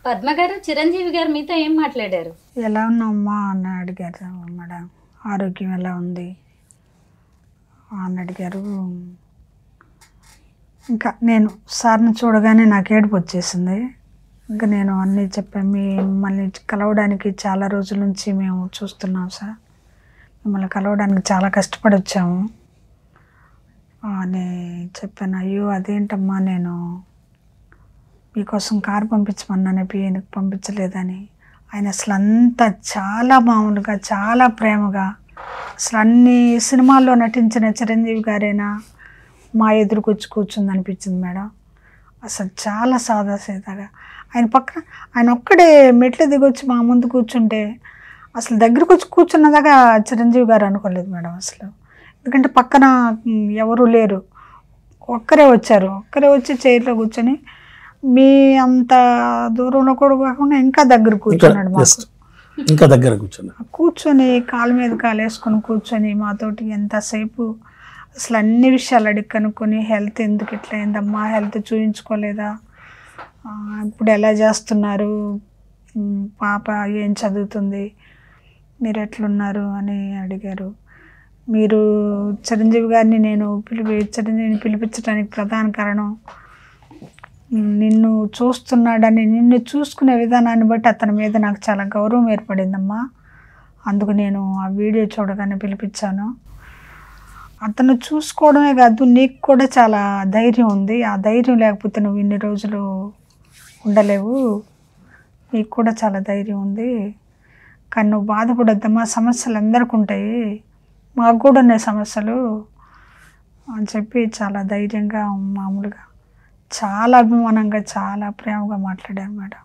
పద్మ గారు, చిరంజీవి గారు మీతో ఏం మాట్లాడారు? ఎలా ఉన్నావమ్మా అని అడిగారు మేడం. ఆరోగ్యం ఎలా ఉంది అని అడిగారు. ఇంకా నేను సార్ని చూడగానే నాకు ఏడుపు వచ్చేసింది. ఇంకా నేను అన్నీ చెప్పాను. మిమ్మల్ని కలవడానికి చాలా రోజుల నుంచి మేము చూస్తున్నాం సార్, మిమ్మల్ని కలవడానికి చాలా కష్టపడి వచ్చాము అని చెప్పాను. అయ్యో అదేంటమ్మా, నేను మీకోసం కారు పంపించమన్నాను, పిఎన్కి పంపించలేదని. ఆయన అసలు అంతా చాలా మామూలుగా, చాలా ప్రేమగా, అసలు అన్ని సినిమాల్లో నటించిన చిరంజీవి గారైనా మా ఎదురుకు వచ్చి కూర్చుంది అనిపించింది మేడం. అసలు చాలా సాదాసీదాగా ఆయన పక్కన ఆయన ఒక్కడే మెట్లు దిగొచ్చి మా ముందు కూర్చుంటే అసలు దగ్గరకు వచ్చి కూర్చున్నదాకా చిరంజీవి గారు అనుకోలేదు మేడం అసలు. ఎందుకంటే పక్కన ఎవరు లేరు, ఒక్కరే వచ్చారు. ఒక్కరే వచ్చి చైర్లో కూర్చొని మీ అంత దూరంలో కూడా కాకుండా ఇంకా దగ్గర కూర్చున్నాడు. మాకు ఇంకా దగ్గర కూర్చొని కాలు మీద కాలు వేసుకొని కూర్చొని మాతోటి ఎంతసేపు అసలు అన్ని విషయాలు అడిగి కనుక్కొని, హెల్త్ ఎందుకు ఇట్లా అయిందమ్మా, హెల్త్ చూయించుకోలేదా, ఇప్పుడు ఎలా చేస్తున్నారు, పాప ఏం చదువుతుంది, మీరు ఎట్లున్నారు అని అడిగారు. మీరు చిరంజీవి గారిని నేను చిరంజీవిని పిలిపించడానికి ప్రధాన కారణం నిన్ను చూస్తున్నాడని, నిన్ను చూసుకునే విధానాన్ని బట్టి అతని మీద నాకు చాలా గౌరవం ఏర్పడిందమ్మా. అందుకు నేను ఆ వీడియో చూడగానే పిలిపించాను. అతను చూసుకోవడమే కాదు, నీకు కూడా చాలా ధైర్యం ఉంది. ఆ ధైర్యం లేకపోతే నువ్వు ఇన్ని రోజులు ఉండలేవు. నీకు కూడా చాలా ధైర్యం ఉంది, కానీ నువ్వు బాధపడొద్దమ్మా, సమస్యలు అందరికీ ఉంటాయి, మాకు కూడా ఉన్నాయి సమస్యలు అని చెప్పి చాలా ధైర్యంగా, మామూలుగా చాలా అభిమానంగా, చాలా ప్రేమగా మాట్లాడారు మేడం.